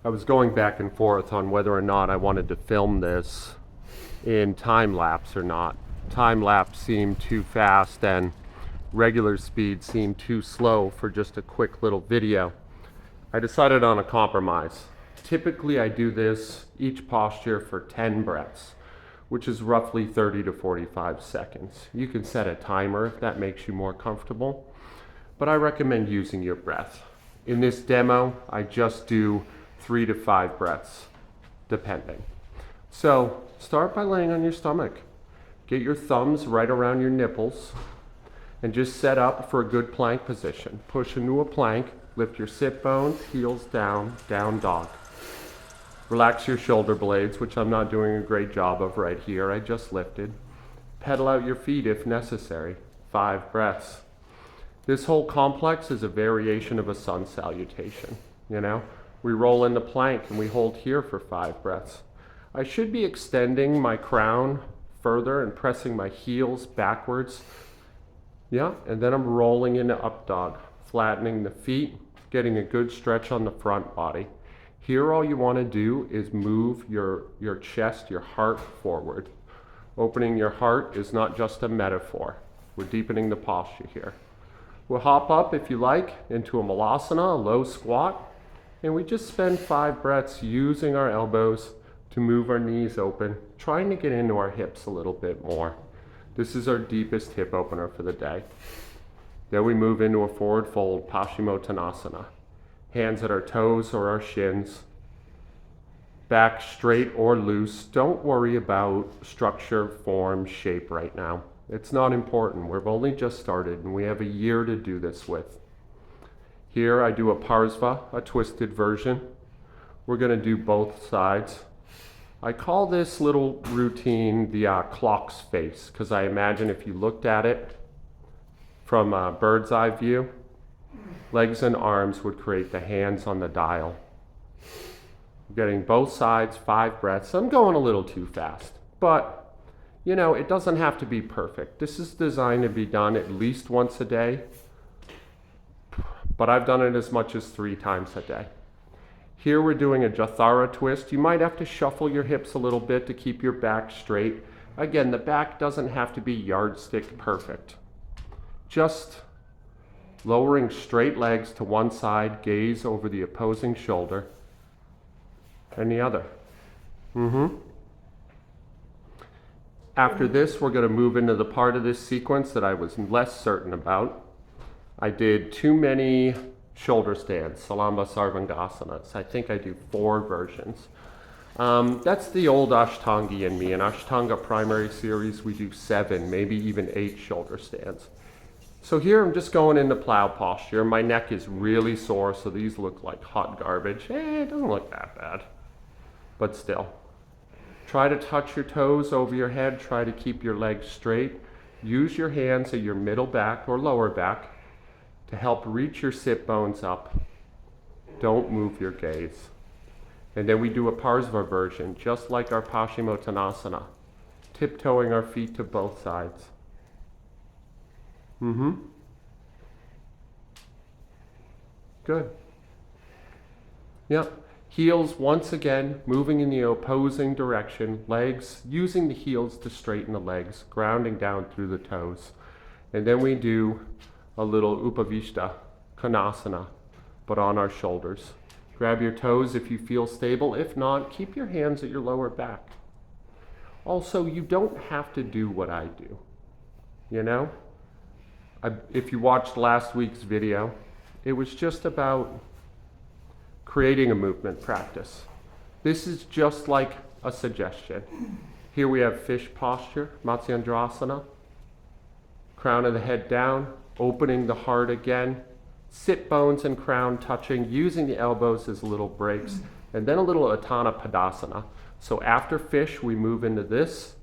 I was going back and forth on whether or not I wanted to film this in time lapse or not. Time lapse seemed too fast and regular speed seemed too slow for just a quick little video. I decided on a compromise. Typically I do this each posture for 10 breaths, which is roughly 30 to 45 seconds. You can set a timer if that makes you more comfortable, but I recommend using your breath. In this demo, I just do 3 to 5 breaths, depending. So start by laying on your stomach. Get your thumbs right around your nipples and just set up for a good plank position. Push into a plank, lift your sit bones, heels down, down dog. Relax your shoulder blades, which I'm not doing a great job of right here. I just lifted. Pedal out your feet if necessary. 5 breaths. This whole complex is a variation of a sun salutation, you know? We roll into plank and we hold here for 5 breaths. I should be extending my crown further and pressing my heels backwards. Yeah, and then I'm rolling into up dog, flattening the feet, getting a good stretch on the front body. Here all you want to do is move your chest, your heart forward. Opening your heart is not just a metaphor. We're deepening the posture here. We'll hop up, if you like, into a malasana, a low squat, and we just spend 5 breaths using our elbows to move our knees open, trying to get into our hips a little bit more. This is our deepest hip opener for the day. Then we move into a forward fold, Paschimottanasana. Hands at our toes or our shins. Back straight or loose. Don't worry about structure, form, shape right now. It's not important. We've only just started and we have a year to do this with. Here I do a Parsva, a twisted version. We're going to do both sides. I call this little routine the clock's face, because I imagine if you looked at it from a bird's eye view, legs and arms would create the hands on the dial. Getting both sides, 5 breaths. I'm going a little too fast, but you know, it doesn't have to be perfect. This is designed to be done at least once a day, but I've done it as much as 3 times a day. Here we're doing a Jathara twist. You might have to shuffle your hips a little bit to keep your back straight. Again, the back doesn't have to be yardstick perfect. Just lowering straight legs to one side, gaze over the opposing shoulder, and the other. After this, we're going to move into the part of this sequence that I was less certain about. I did too many shoulder stands, Salamba Sarvangasanas. I think I do 4 versions. That's the old Ashtangi in me. In Ashtanga primary series, we do 7, maybe even 8 shoulder stands. So here I'm just going into plow posture. My neck is really sore, so these look like hot garbage. It doesn't look that bad, but still. Try to touch your toes over your head. Try to keep your legs straight. Use your hands at your middle back or lower back to help reach your sit bones up. Don't move your gaze. And then we do a Parsva version, just like our Paschimottanasana, tiptoeing our feet to both sides. Good. Yep. Heels once again moving in the opposing direction, legs using the heels to straighten the legs, grounding down through the toes. And then we do a little Upavishta Konasana, but on our shoulders. Grab your toes if you feel stable. If not, keep your hands at your lower back. Also, you don't have to do what I do. You know? If you watched last week's video, it was just about creating a movement practice. This is just like a suggestion. Here we have fish posture, Matsyendrasana. Crown of the head down, opening the heart again. Sit bones and crown touching, using the elbows as little breaks, and then a little Utthana Padasana. So after fish, we move into this,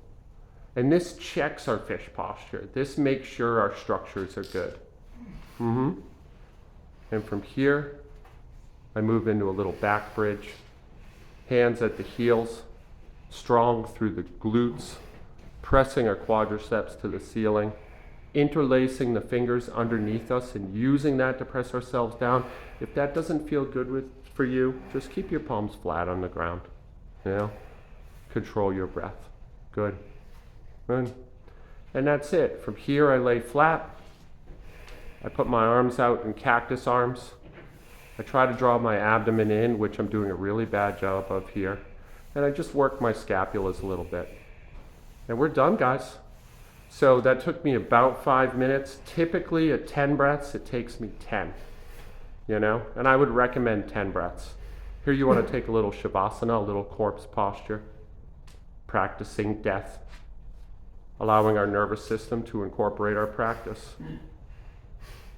and this checks our fish posture. This makes sure our structures are good. And from here, I move into a little back bridge. Hands at the heels, strong through the glutes, pressing our quadriceps to the ceiling, interlacing the fingers underneath us and using that to press ourselves down. If that doesn't feel good for you, just keep your palms flat on the ground. You know, control your breath. Good. Good. And that's it. From here, I lay flat. I put my arms out in cactus arms. I try to draw my abdomen in, which I'm doing a really bad job of here. And I just work my scapulas a little bit. And we're done, guys. So that took me about 5 minutes. Typically at 10 breaths, it takes me 10. You know, and I would recommend 10 breaths. Here you want to take a little shavasana, a little corpse posture, practicing death, allowing our nervous system to incorporate our practice.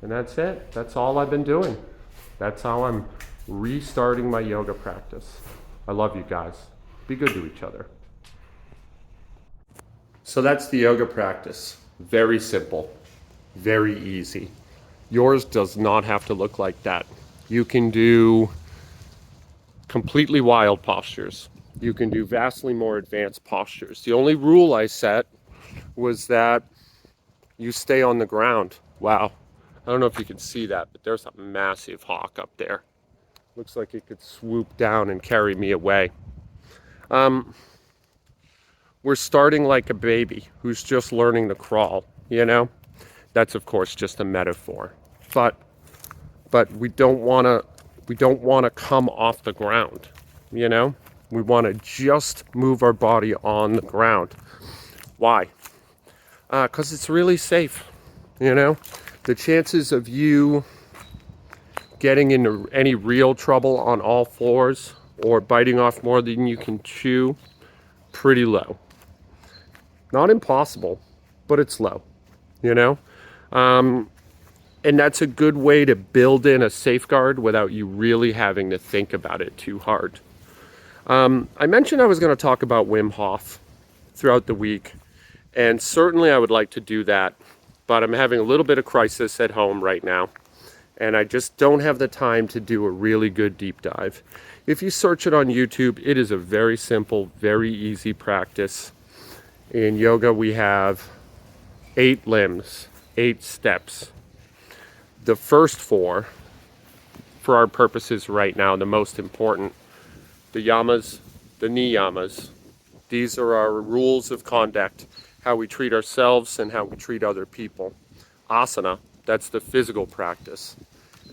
And that's it. That's all I've been doing. That's how I'm restarting my yoga practice. I love you guys. Be good to each other. So that's the yoga practice. Very simple, very easy. Yours does not have to look like that. You can do completely wild postures. You can do vastly more advanced postures. The only rule I set was that you stay on the ground. Wow. I don't know if you can see that, but there's a massive hawk up there. Looks like it could swoop down and carry me away. We're starting like a baby who's just learning to crawl, you know? That's of course just a metaphor. But we don't want to come off the ground, you know? We want to just move our body on the ground. Why? Because it's really safe, you know? The chances of you getting into any real trouble on all fours or biting off more than you can chew, pretty low. Not impossible, but it's low, you know? And that's a good way to build in a safeguard without you really having to think about it too hard. I mentioned I was going to talk about Wim Hof throughout the week, and certainly I would like to do that, but I'm having a little bit of crisis at home right now, and I just don't have the time to do a really good deep dive. If you search it on YouTube, it is a very simple, very easy practice. In yoga, we have 8 limbs, 8 steps. The first 4, for our purposes right now, the most important, the yamas, the niyamas. These are our rules of conduct, how we treat ourselves and how we treat other people. Asana, that's the physical practice.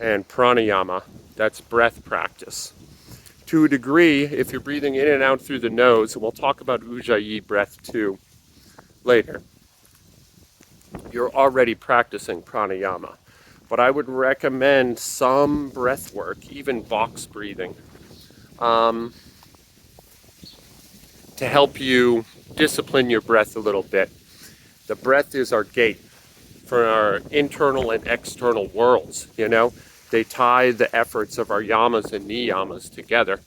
And pranayama, that's breath practice. To a degree, if you're breathing in and out through the nose, and we'll talk about Ujjayi breath too later, you're already practicing pranayama. But I would recommend some breath work, even box breathing, to help you discipline your breath a little bit. The breath is our gate for our internal and external worlds, you know? They tie the efforts of our yamas and niyamas together.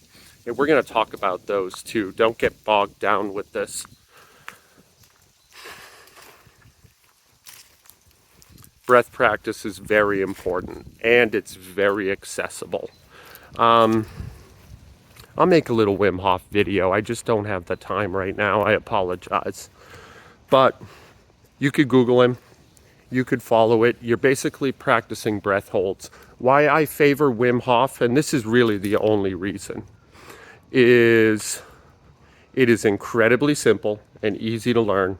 And we're going to talk about those too. Don't get bogged down with this. Breath practice is very important, and it's very accessible. I'll make a little Wim Hof video. I just don't have the time right now. I apologize. But you could Google him. You could follow it. You're basically practicing breath holds. Why I favor Wim Hof, and this is really the only reason, is it is incredibly simple and easy to learn.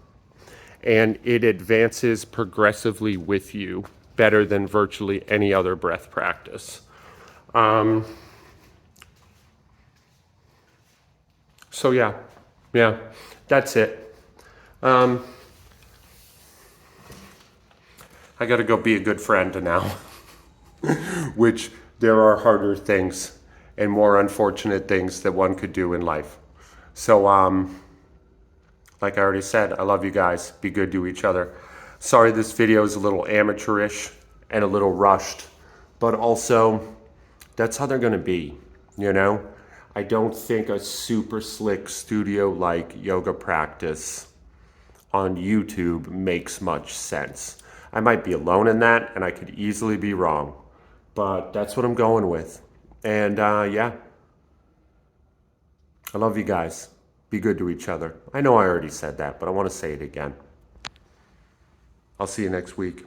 And it advances progressively with you better than virtually any other breath practice. So yeah, that's it. I gotta go be a good friend now, which there are harder things and more unfortunate things that one could do in life. So, like I already said, I love you guys. Be good to each other. Sorry this video is a little amateurish and a little rushed, but also that's how they're gonna be, you know? I don't think a super slick studio-like yoga practice on YouTube makes much sense. I might be alone in that, and I could easily be wrong, but that's what I'm going with. And yeah, I love you guys. Be good to each other. I know I already said that, but I want to say it again. I'll see you next week.